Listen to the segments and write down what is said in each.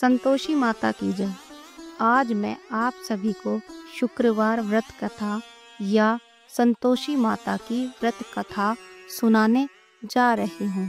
संतोषी माता की जय। आज मैं आप सभी को शुक्रवार व्रत कथा या संतोषी माता की व्रत कथा सुनाने जा रही हूँ।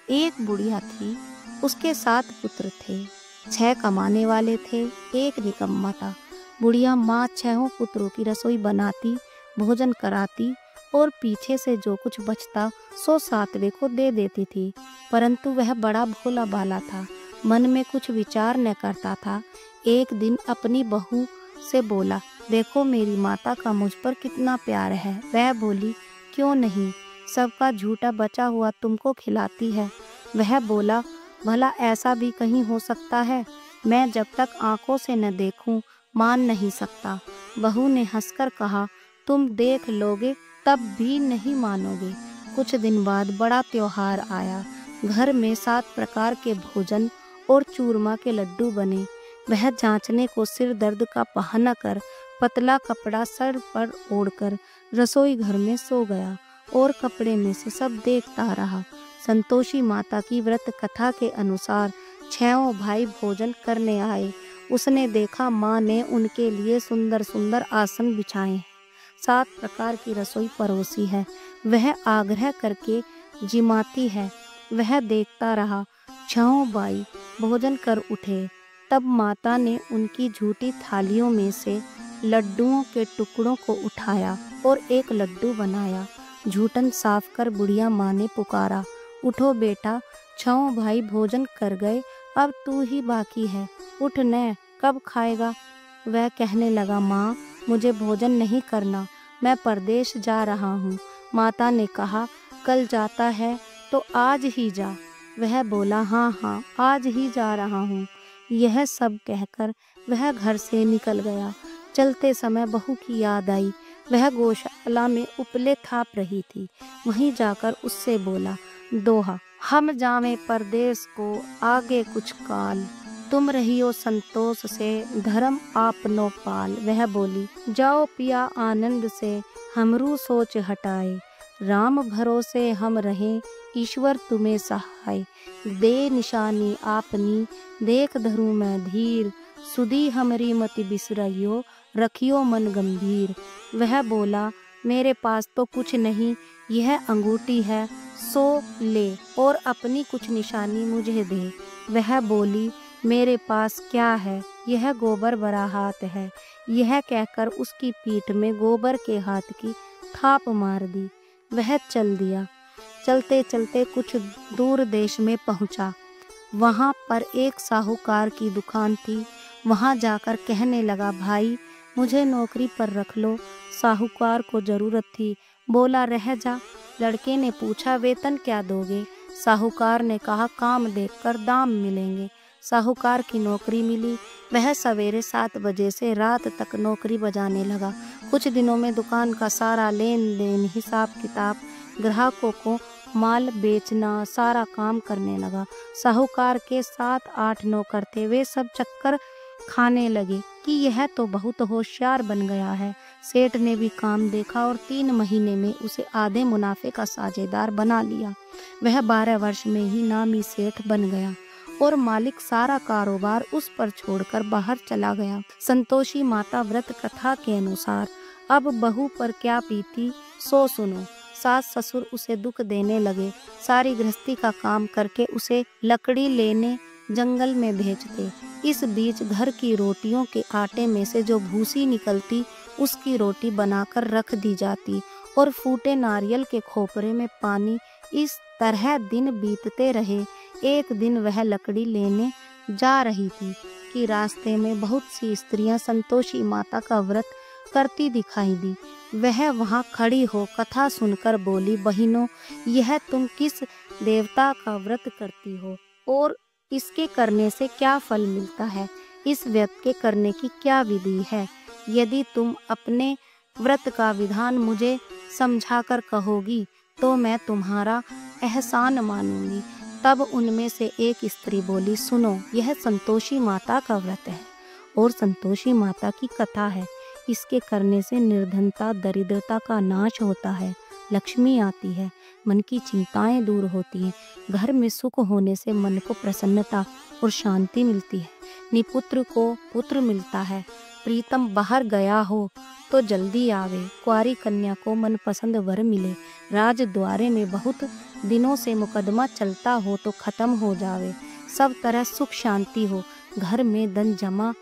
एक बुढ़िया थी, उसके 7 पुत्र थे। 6 कमाने वाले थे, एक निकम्मा था। बुढ़िया माँ 6 पुत्रों की रसोई बनाती, भोजन कराती और पीछे से जो कुछ बचता सो 7वें को दे देती थी। परंतु वह बड़ा भोला भाला था, मन में कुछ विचार न करता था। एक दिन अपनी बहू से बोला, देखो मेरी माता का मुझ पर कितना प्यार है। वह बोली, क्यों नहीं, सबका झूठा बचा हुआ तुमको खिलाती है। वह बोला, भला ऐसा भी कहीं हो सकता है? मैं जब तक आंखों से न देखूं मान नहीं सकता। बहू ने हंसकर कहा, तुम देख लोगे तब भी नहीं मानोगे। कुछ दिन बाद बड़ा त्योहार आया। घर में 7 प्रकार के भोजन और चूरमा के लड्डू बने। वह जांचने को सिर दर्द का बहाना कर पतला कपड़ा सर पर ओढ़कर रसोई घर में सो गया और कपड़े में से सब देखता रहा। संतोषी माता की व्रत कथा के अनुसार 6 भाई भोजन करने आए। उसने देखा माँ ने उनके लिए सुंदर सुंदर आसन बिछाए हैं, 7 प्रकार की रसोई परोसी है। वह आग्रह करके जिमाती है। वह देखता रहा। 6 भाई भोजन कर उठे। तब माता ने उनकी झूठी थालियों में से लड्डुओं के टुकड़ों को उठाया और एक लड्डू बनाया। झूठन साफ कर बुढ़िया माँ ने पुकारा, उठो बेटा, 6 भाई भोजन कर गए, अब तू ही बाकी है, उठ न, कब खाएगा? वह कहने लगा, माँ मुझे भोजन नहीं करना, मैं परदेश जा रहा हूँ। माता ने कहा, कल जाता है तो आज ही जा। वह बोला, हाँ हाँ आज ही जा रहा हूँ। यह सब कहकर वह घर से निकल गया। चलते समय बहू की याद आई। वह गौशाला में उपले थाप रही थी। वहीं जाकर उससे बोला, दोहा, हम जावें परदेश को आगे कुछ काल, तुम रहियो संतोष से धर्म आपनो पाल। वह बोली, जाओ पिया आनंद से हमरू सोच हटाए, राम भरोसे हम रहें ईश्वर तुम्हें सहाय। दे निशानी आपनी देख धरूं मैं धीर, सुधी हमरी मति बिसराइयो रखियो मन गंभीर। वह बोला, मेरे पास तो कुछ नहीं, यह अंगूठी है, सो ले और अपनी कुछ निशानी मुझे दे। वह बोली, मेरे पास क्या है, यह गोबर भरा हाथ है। यह कहकर उसकी पीठ में गोबर के हाथ की थाप मार दी। वह चल दिया। चलते चलते कुछ दूर देश में पहुंचा। वहां पर एक साहूकार की दुकान थी। वहां जाकर कहने लगा, भाई मुझे नौकरी पर रख लो। साहूकार को जरूरत थी। बोला, रह जा। लड़के ने पूछा, वेतन क्या दोगे? साहूकार ने कहा, काम देखकर दाम मिलेंगे। साहूकार की नौकरी मिली। वह सवेरे 7 बजे से रात तक नौकरी बजाने लगा। कुछ दिनों में दुकान का सारा लेन देन, हिसाब किताब, ग्राहकों को माल बेचना, सारा काम करने लगा। साहूकार के 7-8 नौकर थे। वे सब चक्कर खाने लगे कि यह तो बहुत होशियार बन गया है। सेठ ने भी काम देखा और 3 महीने में उसे आधे मुनाफे का साझेदार बना लिया। वह 12 वर्ष में ही नामी सेठ बन गया और मालिक सारा कारोबार उस पर छोड़कर बाहर चला गया। संतोषी माता व्रत कथा के अनुसार अब बहू पर क्या बीती सो सुनो। सास ससुर उसे दुख देने लगे। सारी गृहस्थी का काम करके उसे लकड़ी लेने जंगल में भेजते। इस बीच घर की रोटियों के आटे में से जो भूसी निकलती, उसकी रोटी बनाकर रख दी जाती और फूटे नारियल के खोपरे में पानी। इस तरह दिन बीतते रहे। एक दिन वह लकड़ी लेने जा रही थी कि रास्ते में बहुत सी स्त्रियां संतोषी माता का व्रत करती दिखाई दी। वह वहां खड़ी हो कथा सुनकर बोली, बहिनों, यह तुम किस देवता का व्रत करती हो और इसके करने से क्या फल मिलता है? इस व्रत के करने की क्या विधि है? यदि तुम अपने व्रत का विधान मुझे समझाकर कहोगी तो मैं तुम्हारा एहसान मानूंगी। तब उनमें से एक स्त्री बोली, सुनो, यह संतोषी माता का व्रत है और संतोषी माता की कथा है। इसके करने से निर्धनता, दरिद्रता का नाश होता है, लक्ष्मी आती है, मन की चिंताएं दूर होती हैं, घर में सुख होने से मन को प्रसन्नता और शांति मिलती है। निपुत्र को पुत्र मिलता है। प्रीतम बाहर गया हो तो जल्दी आवे। कुंवारी कन्या को मनपसंद वर मिले। राजद्वारे में बहुत दिनों से मुकदमा चलता हो तो खत्म हो जावे। सब तरह सुख शांति हो। घर में धन जमा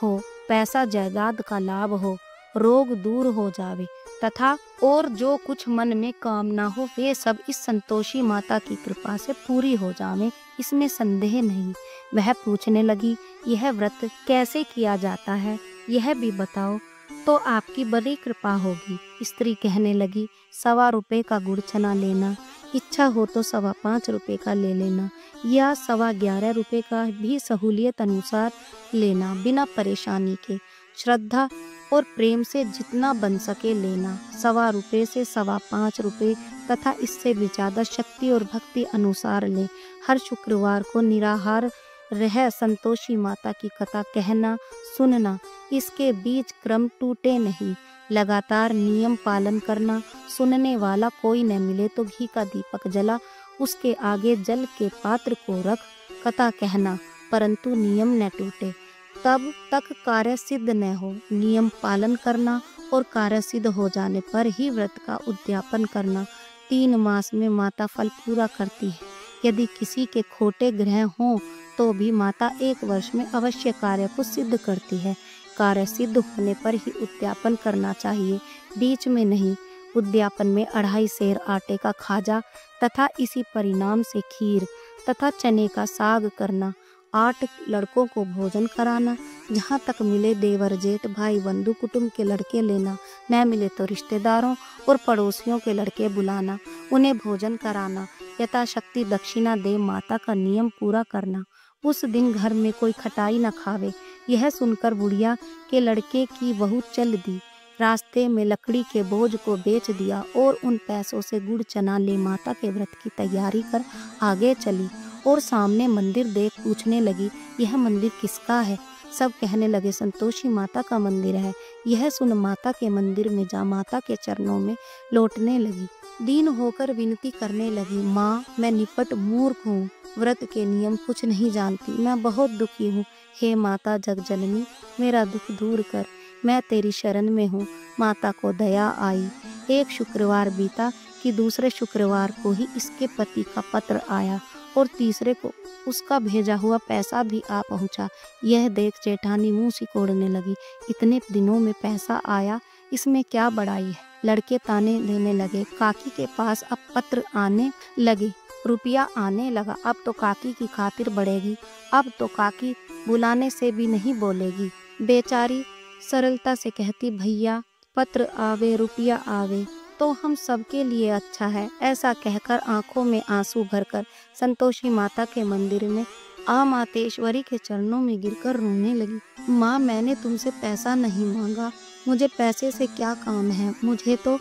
हो, पैसा जायदाद का लाभ हो, रोग दूर हो जावे तथा और जो कुछ मन में कामना हो वे सब इस संतोषी माता की कृपा से पूरी हो जावे, इसमें संदेह नहीं। वह पूछने लगी, यह व्रत कैसे किया जाता है, यह भी बताओ तो आपकी बड़ी कृपा होगी। स्त्री कहने लगी, 1.25 रुपए का गुड़ चना लेना, इच्छा हो तो 5.25 रुपए का ले लेना या 11.25 रुपए का भी सहूलियत अनुसार लेना, बिना परेशानी के। श्रद्धा और प्रेम से जितना बन सके लेना। 1.25 रुपए से 5.25 रुपए तथा इससे भी ज़्यादा शक्ति और भक्ति अनुसार लें। हर शुक्रवार को निराहार रह संतोषी माता की कथा कहना सुनना, इसके बीच क्रम टूटे नहीं। लगातार नियम पालन करना। सुनने वाला कोई न मिले तो घी का दीपक जला उसके आगे जल के पात्र को रख कथा कहना, परंतु नियम न टूटे तब तक कार्य सिद्ध न हो। नियम पालन करना और कार्य सिद्ध हो जाने पर ही व्रत का उद्यापन करना। 3 मास में माता फल पूरा करती है। यदि किसी के खोटे ग्रह हों तो भी माता 1 वर्ष में अवश्य कार्य को सिद्ध करती है। कार्य सिद्ध होने पर ही उद्यापन करना चाहिए, बीच में नहीं। उद्यापन में 2.5 सेर आटे का खाजा तथा इसी परिणाम से खीर तथा चने का साग करना। 8 लड़कों को भोजन कराना। जहाँ तक मिले देवर जेठ भाई बंधु कुटुंब के लड़के लेना, न मिले तो रिश्तेदारों और पड़ोसियों के लड़के बुलाना, उन्हें भोजन कराना। यथाशक्ति दक्षिणा दे माता का नियम पूरा करना। उस दिन घर में कोई खटाई न खावे। यह सुनकर बुढ़िया के लड़के की बहू चल दी। रास्ते में लकड़ी के बोझ को बेच दिया और उन पैसों से गुड़ चना ले माता के व्रत की तैयारी कर आगे चली और सामने मंदिर देख पूछने लगी, यह मंदिर किसका है? सब कहने लगे, संतोषी माता का मंदिर है। यह सुन माता के मंदिर में जा माता के चरणों में लौटने लगी। दीन होकर विनती करने लगी, माँ मैं निपट मूर्ख हूँ, व्रत के नियम कुछ नहीं जानती, मैं बहुत दुखी हूँ। हे माता जगजननी, मेरा दुख दूर कर, मैं तेरी शरण में हूँ। माता को दया आई। एक शुक्रवार बीता कि दूसरे शुक्रवार को ही इसके पति का पत्र आया और तीसरे को उसका भेजा हुआ पैसा भी आ पहुंचा। यह देख जेठानी मुंह सिकोड़ने लगी, इतने दिनों में पैसा आया, इसमें क्या बड़ाई है? लड़के ताने देने लगे। काकी के पास अब पत्र आने लगे, रुपया आने लगा। अब तो काकी की खातिर बढ़ेगी, अब तो काकी बुलाने से भी नहीं बोलेगी। बेचारी सरलता से कहती, भैया पत्र आवे रुपया आवे तो हम सबके लिए अच्छा है। ऐसा कहकर आंखों में आंसू भरकर संतोषी माता के मंदिर में मातेश्वरी के चरणों में गिरकर रोने लगी। माँ मैंने तुमसे पैसा नहीं मांगा, मुझे पैसे से क्या काम है, मुझे तो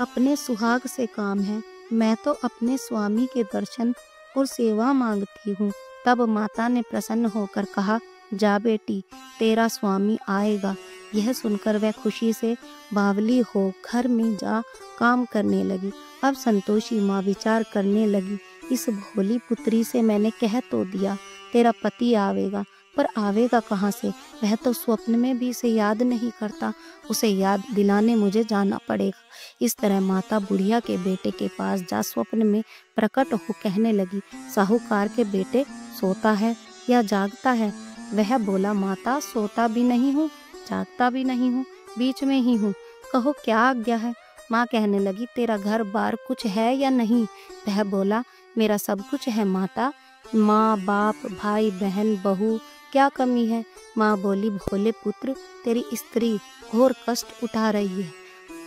अपने सुहाग से काम है, मैं तो अपने स्वामी के दर्शन और सेवा मांगती हूँ। तब माता ने प्रसन्न होकर कहा, जा बेटी तेरा स्वामी आएगा। यह सुनकर वह खुशी से बावली हो घर में जा काम करने लगी। अब संतोषी माँ विचार करने लगी, इस भोली पुत्री से मैंने कह तो दिया तेरा पति आवेगा, पर आवेगा कहाँ से? वह तो स्वप्न में भी इसे याद नहीं करता, उसे याद दिलाने मुझे जाना पड़ेगा। इस तरह माता बुढ़िया के बेटे के पास जा स्वप्न में प्रकट हो कहने लगी, साहूकार के बेटे सोता है या जागता है? वह बोला, माता सोता भी नहीं हूँ जागता भी नहीं हूँ, बीच में ही हूँ, कहो क्या आज्ञा है? माँ कहने लगी, तेरा घर बार कुछ है या नहीं? वह बोला, मेरा सब कुछ है माता, माँ बाप भाई बहन बहू, क्या कमी है? माँ बोली, भोले पुत्र तेरी स्त्री घोर कष्ट उठा रही है,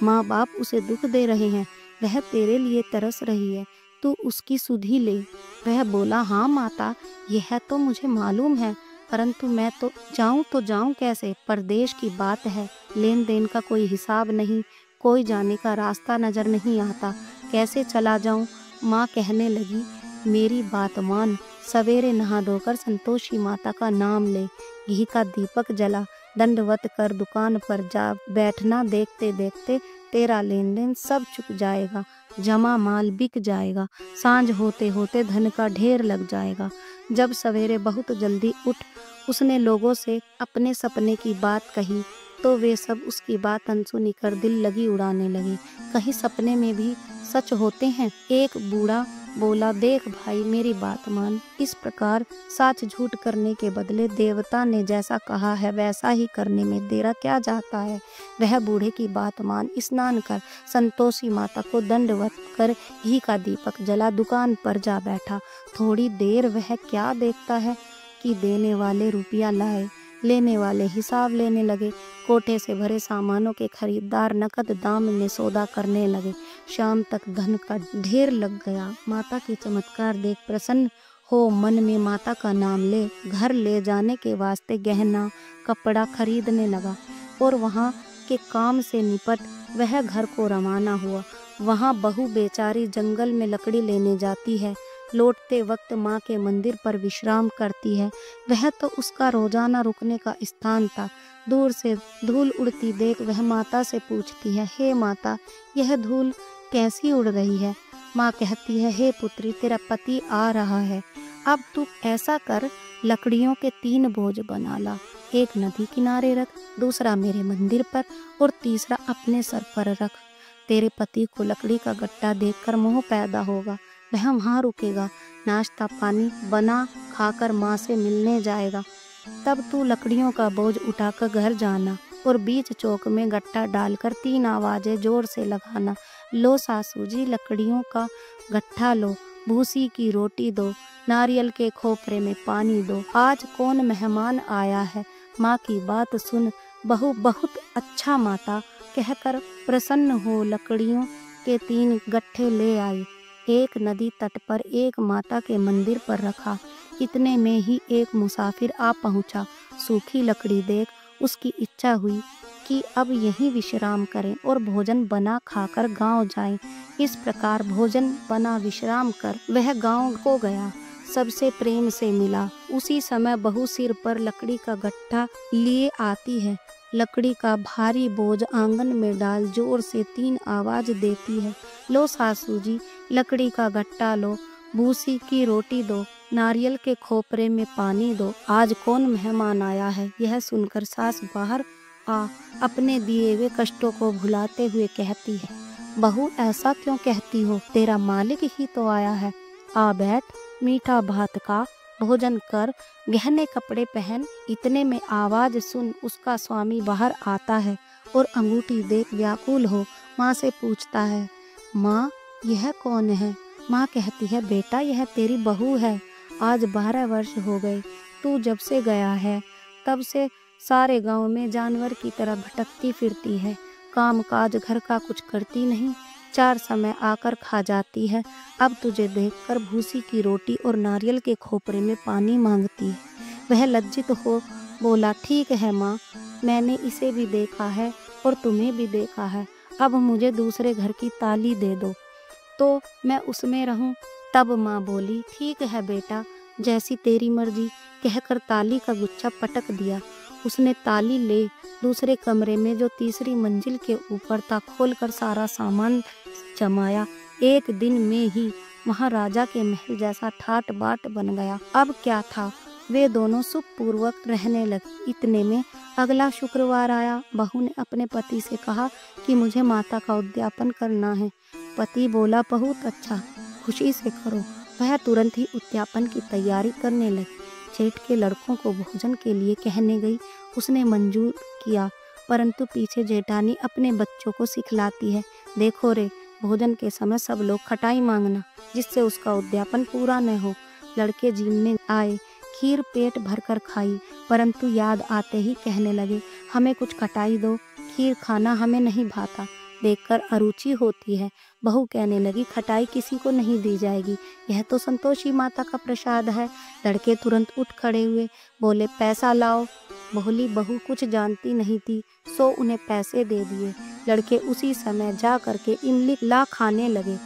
माँ बाप उसे दुख दे रहे हैं, वह तेरे लिए तरस रही है, तू उसकी सुधि ले। वह बोला, हाँ माता यह तो मुझे मालूम है, परंतु मैं तो जाऊं कैसे? परदेश की बात है, लेन देन का कोई हिसाब नहीं, कोई जाने का रास्ता नजर नहीं आता, कैसे चला जाऊं? माँ कहने लगी, मेरी बात मान, सवेरे नहा धोकर संतोषी माता का नाम ले, घी का दीपक जला, दंडवत कर दुकान पर जा बैठना, देखते देखते तेरा लेन देन सब चुक जाएगा, जमा माल बिक जाएगा, सांझ होते होते धन का ढेर लग जाएगा। जब सवेरे बहुत जल्दी उठ उसने लोगों से अपने सपने की बात कही तो वे सब उसकी बात अनसुनी कर दिल लगी उड़ाने लगे। कहीं सपने में भी सच होते हैं? एक बूढ़ा बोला, देख भाई मेरी बात मान। इस प्रकार सच झूठ करने के बदले देवता ने जैसा कहा है वैसा ही करने में देरा क्या जाता है। वह बूढ़े की बात मान स्नान कर संतोषी माता को दंडवत कर घी का दीपक जला दुकान पर जा बैठा। थोड़ी देर वह क्या देखता है कि देने वाले रुपया लाए, लेने वाले हिसाब लेने लगे। कोठे से भरे सामानों के खरीदार नकद दाम में सौदा करने लगे। शाम तक धन का ढेर लग गया। माता के चमत्कार देख प्रसन्न हो मन में माता का नाम ले घर ले जाने के वास्ते गहना कपड़ा खरीदने लगा और वहाँ के काम से निपट वह घर को रवाना हुआ। वहाँ बहू बेचारी जंगल में लकड़ी लेने जाती है, लौटते वक्त माँ के मंदिर पर विश्राम करती है। वह तो उसका रोजाना रुकने का स्थान था। दूर से धूल उड़ती देख वह माता से पूछती है, हे माता यह धूल कैसी उड़ रही है? माँ कहती है, हे पुत्री तेरा पति आ रहा है, अब तू ऐसा कर लकड़ियों के 3 बोझ बना ला, एक नदी किनारे रख, दूसरा मेरे मंदिर पर और तीसरा अपने सर पर रख। तेरे पति को लकड़ी का गट्टा देखकर मोह पैदा होगा, वह वहाँ रुकेगा, नाश्ता पानी बना खाकर माँ से मिलने जाएगा। तब तू लकड़ियों का बोझ उठाकर घर जाना और बीच चौक में गट्टा डालकर 3 आवाजें जोर से लगाना, लो सासू जी लकड़ियों का गट्ठा लो, भूसी की रोटी दो, नारियल के खोपरे में पानी दो, आज कौन मेहमान आया है। माँ की बात सुन बहू बहुत अच्छा माता कहकर प्रसन्न हो लकड़ियों के 3 गट्ठे ले आई। एक नदी तट पर एक माता के मंदिर पर रखा। इतने में ही एक मुसाफिर आ पहुंचा। सूखी लकड़ी देख उसकी इच्छा हुई कि अब यहीं विश्राम करें और भोजन बना खाकर गांव जाएं। इस प्रकार भोजन बना विश्राम कर वह गांव को गया, सबसे प्रेम से मिला। उसी समय बहू सिर पर लकड़ी का गट्ठा लिए आती है। लकड़ी का भारी बोझ आंगन में डाल जोर से 3 आवाज देती है, लो सासू जी लकड़ी का गट्टा लो, भूसी की रोटी दो, नारियल के खोपरे में पानी दो, आज कौन मेहमान आया है। यह सुनकर सास बाहर आ अपने दिए हुए कष्टों को भुलाते हुए कहती है, बहू ऐसा क्यों कहती हो, तेरा मालिक ही तो आया है, आ बैठ मीठा भात का भोजन कर, गहने कपड़े पहन। इतने में आवाज सुन उसका स्वामी बाहर आता है और अंगूठी देख व्याकुल हो माँ से पूछता है, माँ यह कौन है। माँ कहती है, बेटा यह तेरी बहू है, आज 12 वर्ष हो गए, तू जब से गया है तब से सारे गांव में जानवर की तरह भटकती फिरती है, काम काज घर का कुछ करती नहीं, 4 समय आकर खा जाती है। अब तुझे देखकर भूसी की रोटी और नारियल के खोपरे में पानी मांगती है। वह लज्जित हो बोला, ठीक है माँ, मैंने इसे भी देखा है और तुम्हें भी देखा है, अब मुझे दूसरे घर की ताली दे दो तो मैं उसमें रहूं। तब माँ बोली, ठीक है बेटा, जैसी तेरी मर्जी, कहकर ताली का गुच्छा पटक दिया। उसने ताली ले दूसरे कमरे में जो तीसरी मंजिल के ऊपर था खोलकर सारा सामान जमाया। एक दिन में ही वहाँ राजा के महल जैसा ठाट बाट बन गया। अब क्या था, वे दोनों सुखपूर्वक रहने लगे। इतने में अगला शुक्रवार आया। बहू ने अपने पति से कहा कि मुझे माता का उद्यापन करना है। पति बोला, बहुत अच्छा, खुशी से करो। वह तुरंत ही उद्यापन की तैयारी करने लगी। जेठ के लड़कों को भोजन के लिए कहने गई, उसने मंजूर किया, परंतु पीछे जेठानी अपने बच्चों को सिखलाती है, देखो रे, भोजन के समय सब लोग खटाई मांगना, जिससे उसका उद्यापन पूरा न हो। लड़के जीमने आए, खीर पेट भरकर खाई, परंतु याद आते ही कहने लगे, हमें कुछ खटाई दो, खीर खाना हमें नहीं भाता। देखकर अरुचि होती है। बहू कहने लगी, खटाई किसी को नहीं दी जाएगी, यह तो संतोषी माता का प्रसाद है। लड़के तुरंत उठ खड़े हुए, बोले, पैसा लाओ। बोली बहू कुछ जानती नहीं थी, सो उन्हें पैसे दे दिए। लड़के उसी समय जा करके इमली ला खाने लगे।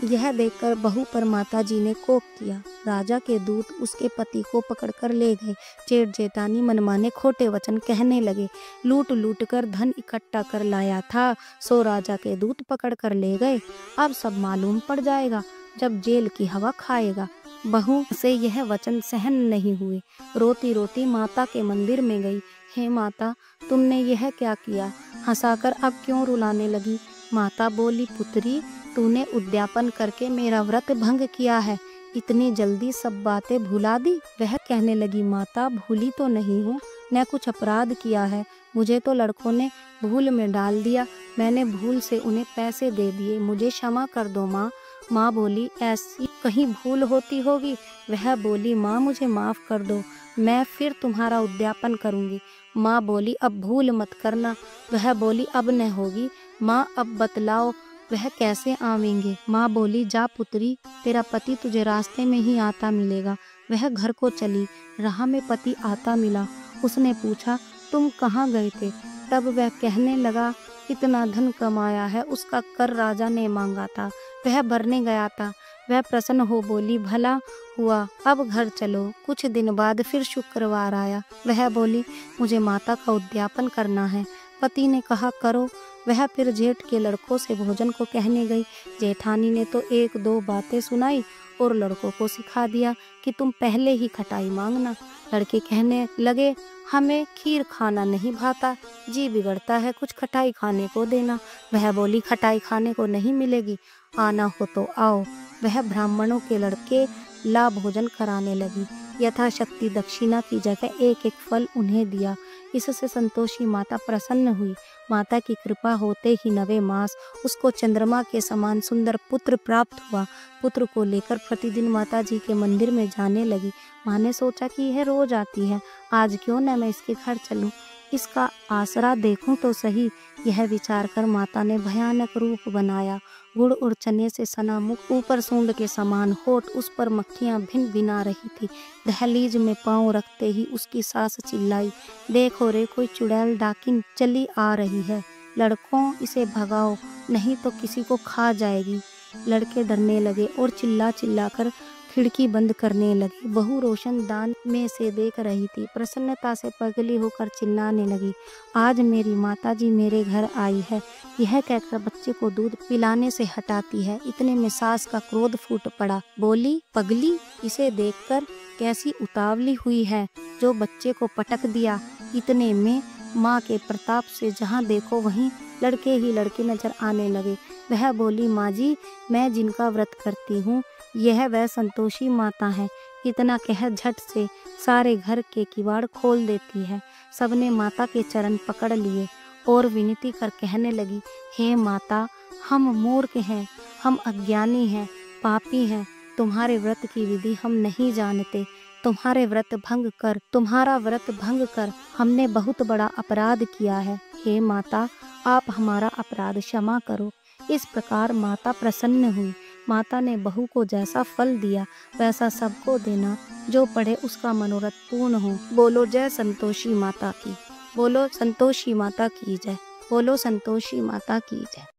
यह देखकर बहू पर माता जी ने कोप किया। राजा के दूत उसके पति को पकड़कर ले गए। जेठ जेठानी मनमाने खोटे वचन कहने लगे, लूट लूट कर धन इकट्ठा कर लाया था, सो राजा के दूत पकड़ कर ले गए। अब सब मालूम पड़ जाएगा जब जेल की हवा खाएगा। बहू से यह वचन सहन नहीं हुए। रोती रोती माता के मंदिर में गई। हे माता, तुमने यह क्या किया? हंसाकर अब क्यों रुलाने लगी? माता बोली, पुत्री, तूने उद्यापन करके मेरा व्रत भंग किया है। इतनी जल्दी सब बातें भुला दी? वह कहने लगी, माता, भूली तो नहीं हूँ, न कुछ अपराध किया है। मुझे तो लड़कों ने भूल में डाल दिया। मैंने भूल से उन्हें पैसे दे दिए। मुझे क्षमा कर दो माँ। माँ बोली, ऐसी कहीं भूल होती होगी? वह बोली, माँ, मुझे माफ़ कर दो, मैं फिर तुम्हारा उद्यापन करूँगी। माँ बोली, अब भूल मत करना। वह बोली, अब न होगी। माँ, अब बतलाओ वह कैसे आवेंगे? माँ बोली, जा पुत्री, तेरा पति तुझे रास्ते में ही आता मिलेगा। वह घर को चली। राह में पति आता मिला। उसने पूछा, तुम कहाँ गए थे? तब वह कहने लगा, इतना धन कमाया है, उसका कर राजा ने मांगा था, वह भरने गया था। वह प्रसन्न हो बोली, भला हुआ, अब घर चलो। कुछ दिन बाद फिर शुक्रवार आया। वह बोली, मुझे माता का उद्यापन करना है। पति ने कहा, करो। वह फिर जेठ के लड़कों से भोजन को कहने गई। जेठानी ने तो एक दो बातें सुनाई और लड़कों को सिखा दिया कि तुम पहले ही खटाई मांगना। लड़के कहने लगे, हमें खीर खाना नहीं भाता, जी बिगड़ता है, कुछ खटाई खाने को देना। वह बोली, खटाई खाने को नहीं मिलेगी, आना हो तो आओ। वह ब्राह्मणों के लड़के ला भोजन कराने लगी। यथाशक्ति दक्षिणा की जगह एक एक फल उन्हें दिया। इससे संतोषी माता प्रसन्न हुई। माता की कृपा होते ही 9वें मास उसको चंद्रमा के समान सुंदर पुत्र प्राप्त हुआ। पुत्र को लेकर प्रतिदिन माता जी के मंदिर में जाने लगी। माँ ने सोचा कि यह रोज आती है, आज क्यों न मैं इसके घर चलूं, इसका आसरा देखूं तो सही। यह विचार कर माता ने भयानक रूप बनाया। गुड़ और चने से सना मुख, ऊपर सूंड के समान होठ, उस पर मक्खियां भिन भिना रही थी। दहलीज में पांव रखते ही उसकी सास चिल्लाई, देखो रे, कोई चुड़ैल डाकिन चली आ रही है, लड़कों इसे भगाओ, नहीं तो किसी को खा जाएगी। लड़के डरने लगे और चिल्ला चिल्ला कर खिड़की बंद करने लगी। बहू रोशनदान में से देख रही थी। प्रसन्नता से पगली होकर चिल्लाने लगी, आज मेरी माताजी मेरे घर आई है। यह कहकर बच्चे को दूध पिलाने से हटाती है। इतने में सास का क्रोध फूट पड़ा। बोली, पगली, इसे देखकर कैसी उतावली हुई है, जो बच्चे को पटक दिया। इतने में माँ के प्रताप से जहाँ देखो वहीं लड़के ही लड़के नजर आने लगे। वह बोली, माँ जी, मैं जिनका व्रत करती हूँ, यह वह संतोषी माता है। इतना कह झट से सारे घर के किवाड़ खोल देती है। सबने माता के चरण पकड़ लिए और विनती कर कहने लगी, हे माता, हम मूर्ख हैं, हम अज्ञानी हैं, पापी हैं, तुम्हारे व्रत की विधि हम नहीं जानते। तुम्हारा व्रत भंग कर हमने बहुत बड़ा अपराध किया है। हे माता, आप हमारा अपराध क्षमा करो। इस प्रकार माता प्रसन्न हुई। माता ने बहू को जैसा फल दिया वैसा सबको देना, जो पढ़े उसका मनोरथ पूर्ण हो। बोलो जय संतोषी माता की। बोलो संतोषी माता की जय। बोलो संतोषी माता की जय।